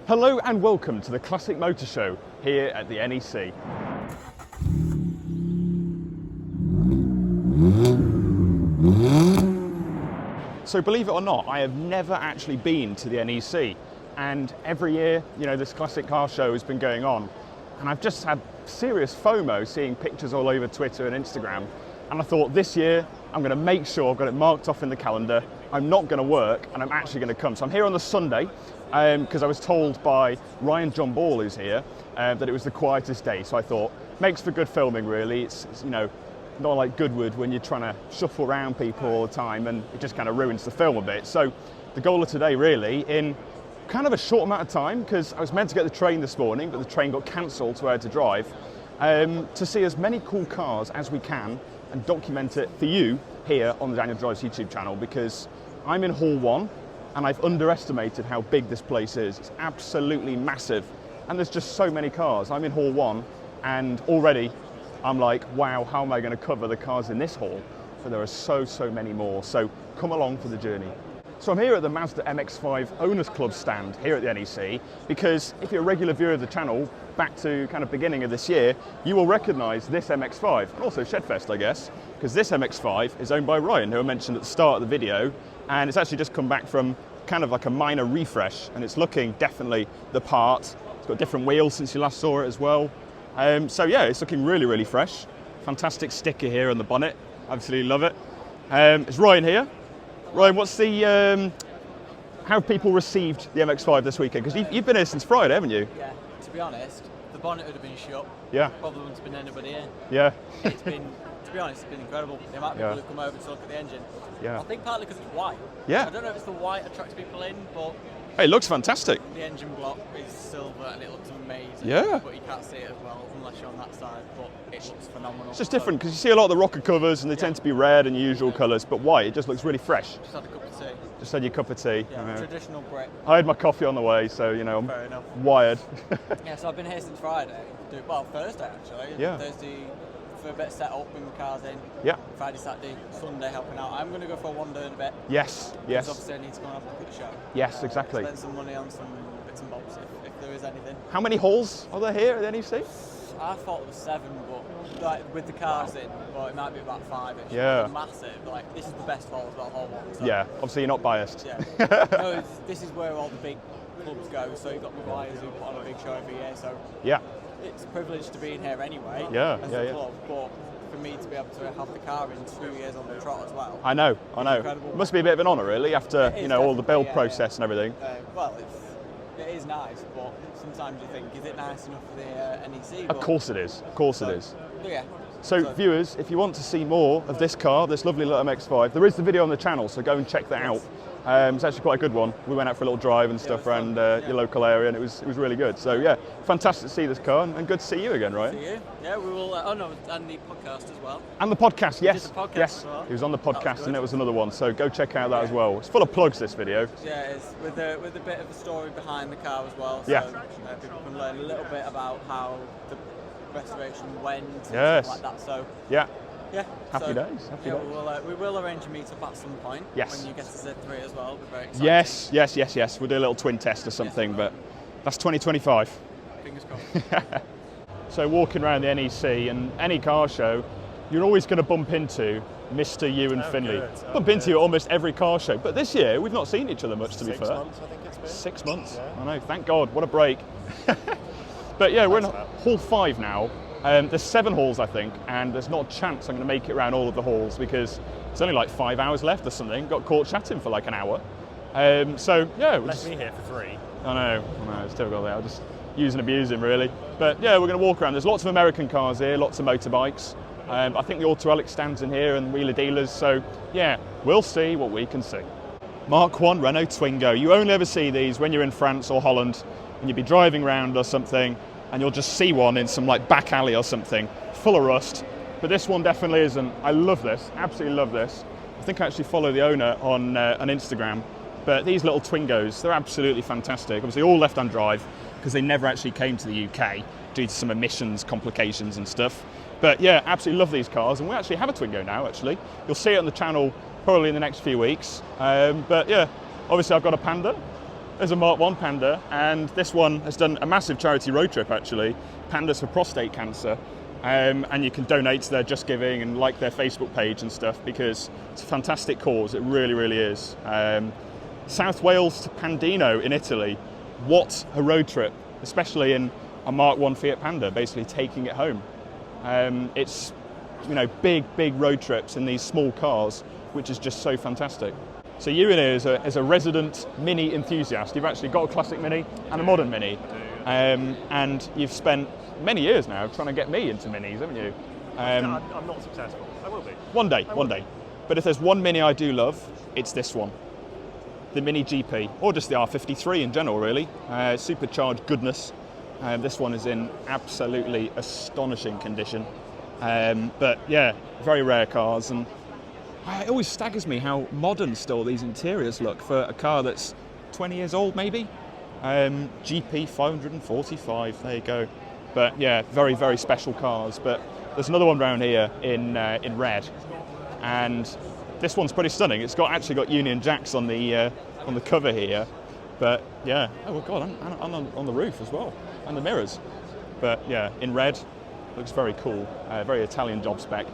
Hello and welcome to the Classic Motor Show here at the NEC. So believe it or not, I have never actually been to the NEC, and every year, you know, this classic car show has been going on, and I've just had serious FOMO seeing pictures all over Twitter and Instagram, and I thought this year I'm going to make sure I've got it marked off in the calendar. I'm not going to work and I'm actually going to come. So I'm here on the Sunday because I was told by Ryan John Ball, who's here, that it was the quietest day. So I thought, makes for good filming really. It's you know, not like Goodwood when you're trying to shuffle around people all the time and it just kind of ruins the film a bit. So the goal of today really, in kind of a short amount of time, because I was meant to get the train this morning, but the train got cancelled, so I had to drive, to see as many cool cars as we can and document it for you here on the Daniel Drives YouTube channel, because I'm in Hall 1 and I've underestimated how big this place is. It's absolutely massive and there's just so many cars. I'm in Hall 1 and already I'm like, wow, how am I going to cover the cars in this hall? But there are so many more, so come along for the journey. So I'm here at the Mazda MX-5 Owners Club stand here at the NEC, because if you're a regular viewer of the channel, back to kind of beginning of this year, you will recognise this MX-5, and also Shedfest, I guess, because this MX-5 is owned by Ryan, who I mentioned at the start of the video, and it's actually just come back from kind of like a minor refresh, and it's looking definitely the part. It's got different wheels since you last saw it as well. So yeah, it's looking really fresh. Fantastic sticker here on the bonnet, absolutely love it. It's Ryan here. Ryan, what's the, how have people received the MX-5 this weekend? Because you've been here since Friday, haven't you? Yeah, to be honest, the bonnet would have been shut. Yeah. Probably wouldn't have been anybody in. Yeah. It's been, to be honest, it's been incredible. The amount of people who've come over to look at the engine. Yeah. I think partly because it's white. Yeah. I don't know if it's the white attracts people in, but Hey, it looks fantastic. the engine block is silver and it looks amazing. Yeah. But you can't see it as well unless you're on that side, but it looks phenomenal. It's just different, because you see a lot of the rocker covers and they tend to be red and usual colours, but white, it just looks really fresh. Just had a cup of tea. Just had your cup of tea. Yeah, traditional Brit. I had my coffee on the way, so you know, Fair enough. I'm wired. Yeah, so I've been here since Friday. Well, Thursday actually. Yeah. Thursday for a bit of setup, bring the cars in. Yeah. Friday, Saturday, Sunday helping out. I'm going to go for a wander in a bit. Yes, Because yes. obviously I need to go and have a look at the show. Yes, exactly. Spend some money on some bits and bobs if there is anything. How many halls are there here at the NEC? I thought there was 7, but like with the cars in, well, it might be about 5-ish. Yeah. They're massive. Like this is the best hall as well, whole one. So, Yeah, obviously you're not biased. Yeah. No, this is where all the big clubs go. So you've got Maguire's who put on a big show every year. So Yeah. it's a privilege to be in here anyway. Yeah, as yeah, a yeah. club, but for me to be able to have the car in 2 years on the trot as well. I know. incredible. It must be a bit of an honour, really, after It is you know all the build definitely, process and everything. Well, it is nice, but sometimes you think, is it nice enough for the NEC? Of course it is. Of course it So, is. Yeah. So viewers, if you want to see more of this car, this lovely little MX-5, there is the video on the channel, so go and check that out. It's actually quite a good one. We went out for a little drive and stuff it was around fun. your local area, and it was really good. So yeah, fantastic to see this car, and good to see you again, right? See you. Yeah, we will. Oh no, and the podcast as well. And the podcast, yes, did the podcast yes. as well. He was on the That was podcast, good. and it was another one. So go check out that as well. It's full of plugs, this video. Yeah, it's with a bit of a story behind the car as well. So Yeah. people can learn a little bit about how the restoration went and Yes. stuff like that. So Yeah. yeah. Happy so, days, happy days. We will arrange a meet-up at some point. Yes. When you get to Z3 as well. It'll be very exciting. Yes. We'll do a little twin test or something, but that's 2025. Fingers crossed. So walking around the NEC and any car show, you're always going to bump into Mr. Ewan Finley. Bump into you at almost every car show. But this year, we've not seen each other much, to be fair. 6 months, I think it's been. 6 months. Yeah. I know, thank God, what a break. But yeah, we're in Hall 5 now. There's 7 halls, I think, and there's not a chance I'm going to make it around all of the halls because it's only like 5 hours left or something. Got caught chatting for like an hour. So yeah, Left me here for 3. I know, it's typical there. I'll just use and abuse him, really. But yeah, we're going to walk around. There's lots of American cars here, lots of motorbikes. I think the Alic stands in here and wheeler dealers. So yeah, we'll see what we can see. Mark 1 Renault Twingo. You only ever see these when you're in France or Holland, and you'll be driving around or something, and you'll just see one in some like back alley or something, full of rust. But this one definitely isn't. I love this, absolutely love this. I think I actually follow the owner on Instagram. But these little Twingos, they're absolutely fantastic. Obviously all left-hand drive, because they never actually came to the UK due to some emissions complications and stuff. But yeah, absolutely love these cars, and we actually have a Twingo now, actually. You'll see it on the channel probably in the next few weeks. But yeah, obviously I've got a Panda, There's a Mark 1 Panda, and this one has done a massive charity road trip actually, Pandas for Prostate Cancer. And you can donate to their Just Giving and like their Facebook page and stuff, because it's a fantastic cause, it really, really is. South Wales to Pandino in Italy, what a road trip, especially in a Mark 1 Fiat Panda, basically taking it home. It's, you know, big road trips in these small cars, which is just so fantastic. So you in here as a resident Mini enthusiast, you've actually got a classic Mini and a modern Mini, and you've spent many years now trying to get me into Minis, haven't you? I'm not successful. I will be. One day. But if there's one Mini I do love, it's this one. The Mini GP, or just the R53 in general, really. Supercharged goodness. This one is in absolutely astonishing condition. But yeah, very rare cars, and it always staggers me how modern still these interiors look for a car that's 20 years old, maybe. GP 545, there you go. But yeah, very special cars. But there's another one around here in red, and this one's pretty stunning. It's actually got Union Jacks on the cover here. But yeah, oh god, on the roof as well, and the mirrors. But yeah, in red, looks very cool, very Italian job spec.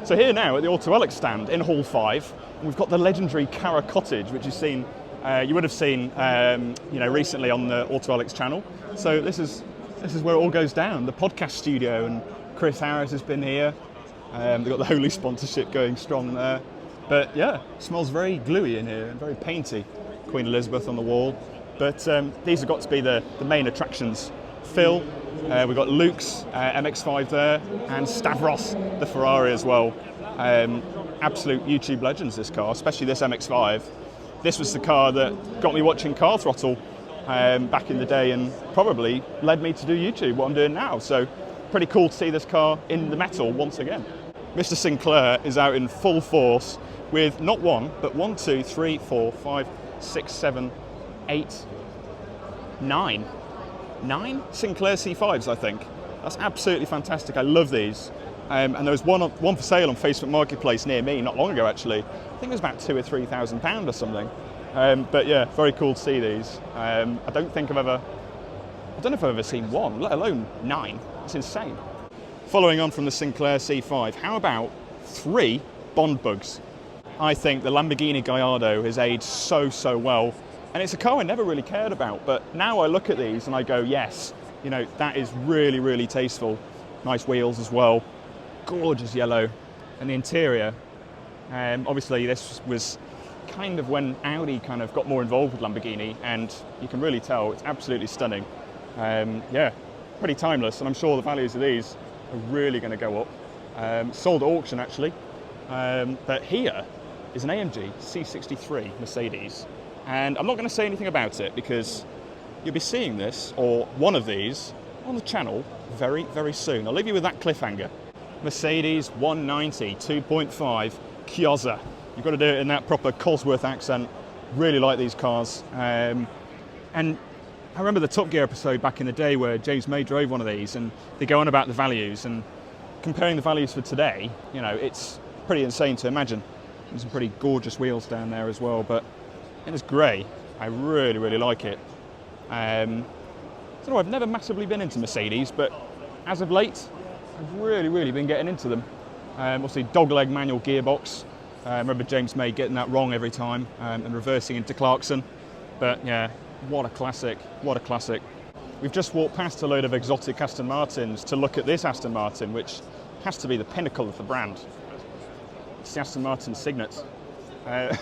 So here now at the Alic stand in Hall 5, we've got the legendary Cara Cottage, which you've seen, you would have seen, recently on the Alic's channel. So this is where it all goes down, the podcast studio, and Chris Harris has been here. They've got the Holy sponsorship going strong there. But yeah, smells very gluey in here and very painty. Queen Elizabeth on the wall. But these have got to be the main attractions. Phil, we've got Luke's MX-5 there, and Stavros, the Ferrari as well. Absolute YouTube legends, this car, especially this MX-5. This was the car that got me watching Car Throttle back in the day, and probably led me to do YouTube, what I'm doing now. So pretty cool to see this car in the metal once again. Mr. Sinclair is out in full force with not one, but 1, 2, 3, 4, 5, 6, 7, 8, 9 Sinclair C5s, I think. That's absolutely fantastic. I love these. And there was one for sale on Facebook Marketplace near me not long ago, actually. I think it was about £2,000 or £3,000 or something. But yeah, very cool to see these. I don't know if I've ever seen one, let alone 9. It's insane. Following on from the Sinclair C5, how about 3 Bond bugs? I think the Lamborghini Gallardo has aged so well. And it's a car I never really cared about, but now I look at these and I go, yes, you know, that is really tasteful. Nice wheels as well, gorgeous yellow. And the interior, obviously this was kind of when Audi kind of got more involved with Lamborghini, and you can really tell it's absolutely stunning. Yeah, pretty timeless, and I'm sure the values of these are really going to go up. Sold at auction actually, but here is an AMG C63 Mercedes. And I'm not going to say anything about it because you'll be seeing this, or one of these, on the channel very soon. I'll leave you with that cliffhanger. Mercedes 190 2.5 Chiozza. You've got to do it in that proper Cosworth accent. Really like these cars. And I remember the Top Gear episode back in the day where James May drove one of these, and they go on about the values, and comparing the values for today, you know, it's pretty insane to imagine. There's some pretty gorgeous wheels down there as well, but in this grey, I really like it. I don't know, I've never massively been into Mercedes, but as of late, I've really been getting into them. Obviously, dogleg manual gearbox. I remember James May getting that wrong every time and reversing into Clarkson. But yeah, what a classic, what a classic. We've just walked past a load of exotic Aston Martins to look at this Aston Martin, which has to be the pinnacle of the brand. It's the Aston Martin Signet. I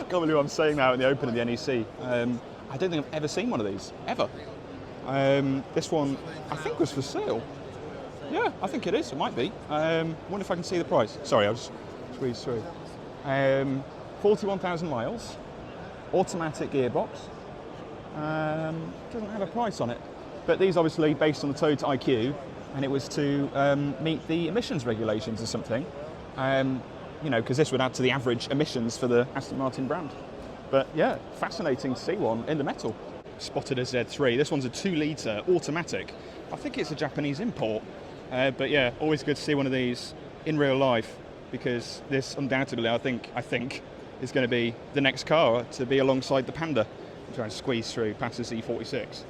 can't believe I'm saying that in the open of the NEC. I don't think I've ever seen one of these, ever. This one, I think, was for sale. Yeah, I think it is, it might be. Wonder if I can see the price. Sorry, I'll just squeeze through. 41,000 miles, automatic gearbox. Doesn't have a price on it. But these obviously based on the Toyota IQ, and it was to meet the emissions regulations or something. You know, because this would add to the average emissions for the Aston Martin brand. But yeah, fascinating to see one in the metal. Spotted a Z3. This one's a 2-litre automatic. I think it's a Japanese import. But yeah, always good to see one of these in real life, because this undoubtedly, I think is going to be the next car to be alongside the Panda. I'm trying to squeeze through past the Z46.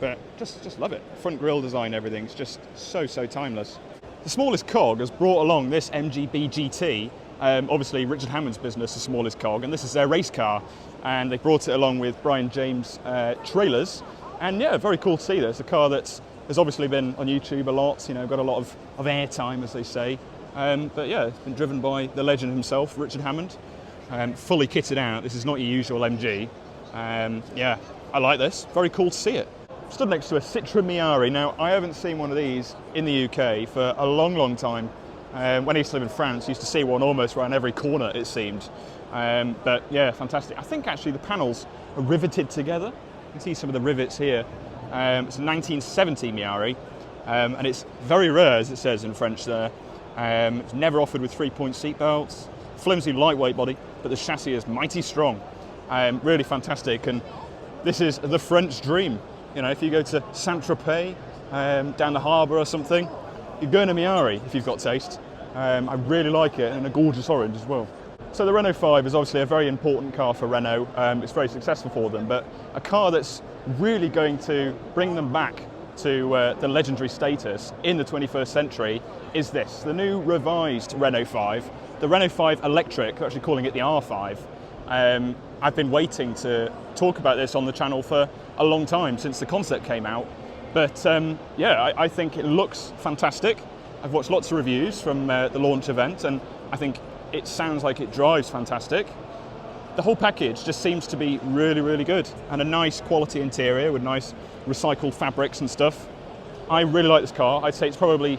But just love it. Front grille design, everything's just so timeless. The smallest cog has brought along this MGB GT. Obviously, Richard Hammond's business, the smallest cog, and this is their race car. And they brought it along with Brian James trailers. And yeah, very cool to see this. A car that has obviously been on YouTube a lot, got a lot of airtime, as they say. But yeah, it's been driven by the legend himself, Richard Hammond. Fully kitted out. This is not your usual MG. Yeah, I like this. Very cool to see it. Stood next to a Citroën Miari. Now, I haven't seen one of these in the UK for a long time. When I used to live in France, I used to see one almost around every corner, it seemed. But yeah, fantastic. I think actually the panels are riveted together. You can see some of the rivets here. It's a 1970 Miari, and it's very rare, as it says in French there. It's never offered with 3-point seat belts. Flimsy, lightweight body, but the chassis is mighty strong. Really fantastic, and this is the French dream. If you go to Saint-Tropez, down the harbour or something, you're going to Miari if you've got taste. I really like it, and a gorgeous orange as well. So the Renault 5 is obviously a very important car for Renault. It's very successful for them, but a car that's really going to bring them back to the legendary status in the 21st century is this, the new revised Renault 5, the Renault 5 Electric. They're actually calling it the R5. I've been waiting to talk about this on the channel for a long time, since the concept came out. But yeah, I think it looks fantastic. I've watched lots of reviews from the launch event, and I think it sounds like it drives fantastic. The whole package just seems to be really good, and a nice quality interior with nice recycled fabrics and stuff. I really like this car. I'd say it's probably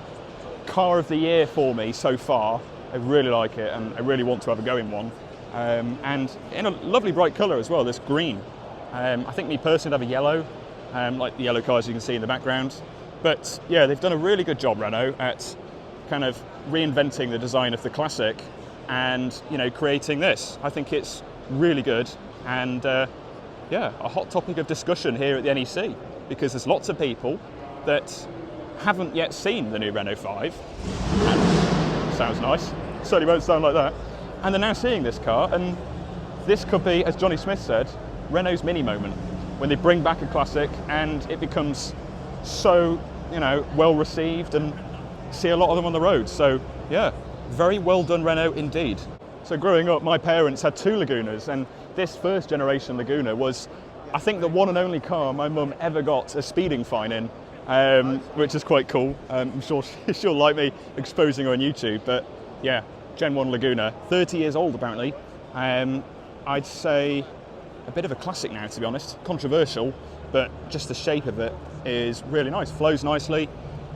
car of the year for me so far. I really like it, and I really want to have a go in one. And in a lovely bright colour as well, this green. I think me personally would have a yellow, like the yellow cars you can see in the background. But yeah, they've done a really good job, Renault, at kind of reinventing the design of the Classic and creating this. I think it's really good, and yeah, a hot topic of discussion here at the NEC, because there's lots of people that haven't yet seen the new Renault 5. And sounds nice. Certainly won't sound like that. And they're now seeing this car, and this could be, as Johnny Smith said, Renault's mini moment, when they bring back a Classic and it becomes so well received, and see a lot of them on the road. So yeah, very well done Renault indeed. So growing up, my parents had 2 Lagunas, and this first generation Laguna was, I think, the one and only car my mum ever got a speeding fine in, which is quite cool. I'm sure she'll like me exposing her on YouTube, but yeah, Gen 1 Laguna, 30 years old apparently. I'd say a bit of a classic now, to be honest. Controversial, but just the shape of it is really nice, flows nicely.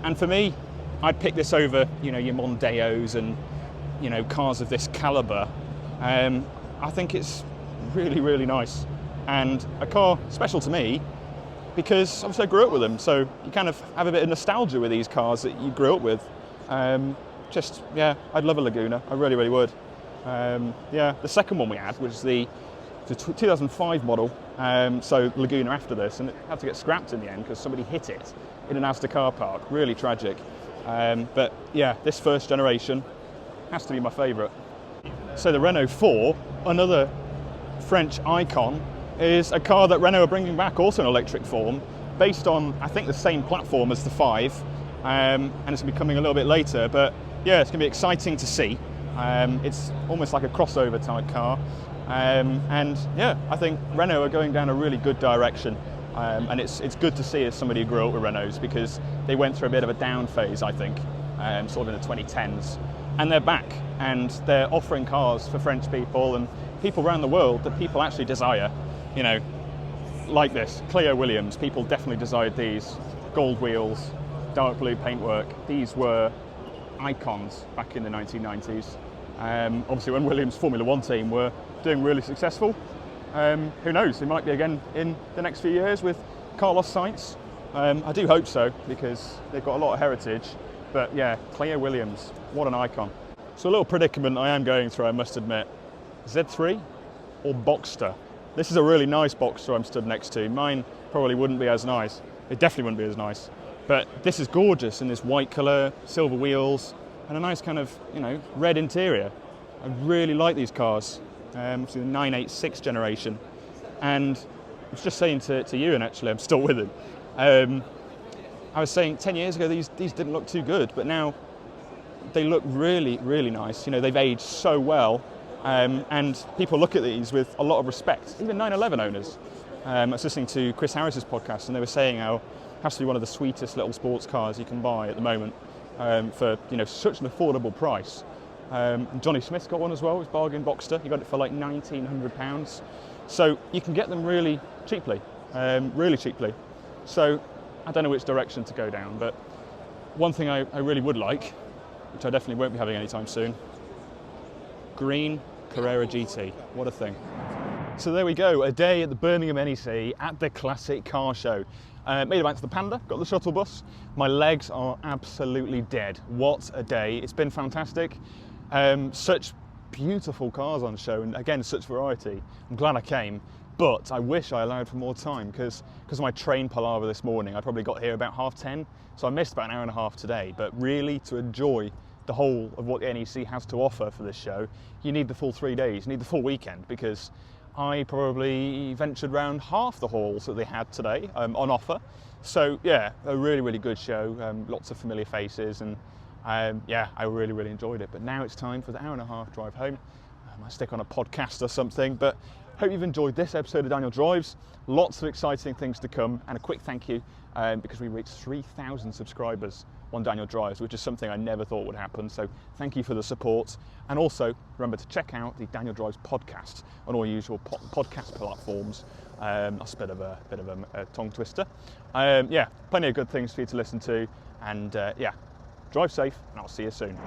And for me, I'd pick this over, your Mondeos and, cars of this caliber. I think it's really nice, and a car special to me because obviously I grew up with them, so you kind of have a bit of nostalgia with these cars that you grew up with. Yeah, I'd love a Laguna, I really would. Yeah, the second one we had was the 2005 model, so Laguna after this, and it had to get scrapped in the end because somebody hit it in an Asda car park. Really tragic. But yeah, this first generation has to be my favourite. So the Renault 4, another French icon, is a car that Renault are bringing back, also in electric form, based on, I think, the same platform as the 5, and it's going to be coming a little bit later, but yeah, it's going to be exciting to see. It's almost like a crossover type car, and yeah, I think Renault are going down a really good direction. And it's good to see as somebody who grew up with Renaults, because they went through a bit of a down phase, I think, sort of in the 2010s. And they're back, and they're offering cars for French people and people around the world that people actually desire. Like this, Clio Williams, people definitely desired these. Gold wheels, dark blue paintwork. These were icons back in the 1990s. Obviously when Williams' Formula One team were doing really successful. Who knows, they might be again in the next few years with Carlos Sainz. I do hope so, because they've got a lot of heritage. But yeah, Clio Williams, what an icon. So a little predicament I am going through, I must admit. Z3 or Boxster? This is a really nice Boxster I'm stood next to. Mine probably wouldn't be as nice. It definitely wouldn't be as nice. But this is gorgeous in this white colour, silver wheels, and a nice kind of, red interior. I really like these cars. obviously the 986 generation. And I was just saying to Ewan, actually, I'm still with him. I was saying 10 years ago these didn't look too good, but now they look really, really nice. You know, they've aged so well, and people look at these with a lot of respect. Even 911 owners. I was listening to Chris Harris's podcast, and they were saying how it has to be one of the sweetest little sports cars you can buy at the moment for such an affordable price. Johnny Smith's got one as well. It's bargain Boxster. He got it for like £1,900. So you can get them really cheaply, really cheaply. So I don't know which direction to go down, but one thing I really would like, which I definitely won't be having anytime soon, green Carrera GT. What a thing. So there we go, a day at the Birmingham NEC at the Classic Car Show. Made it back to the Panda, got the shuttle bus. My legs are absolutely dead. What a day. It's been fantastic. Such beautiful cars on show, and again, such variety. I'm glad I came, but I wish I allowed for more time because of my train palaver this morning. I probably got here about 10:30, so I missed about an hour and a half today. But really, to enjoy the whole of what the NEC has to offer for this show, you need the full 3 days, you need the full weekend, because I probably ventured around half the halls that they had today on offer. So yeah, a really, really good show, lots of familiar faces, and yeah, I really, really enjoyed it. But now it's time for the hour and a half drive home. I might stick on a podcast or something, but hope you've enjoyed this episode of Daniel Drives. Lots of exciting things to come, and a quick thank you because we reached 3,000 subscribers on Daniel Drives, which is something I never thought would happen. So thank you for the support, and also remember to check out the Daniel Drives podcast on all usual podcast platforms. That's a bit of a tongue twister. Yeah, plenty of good things for you to listen to, and yeah, drive safe, and I'll see you soon.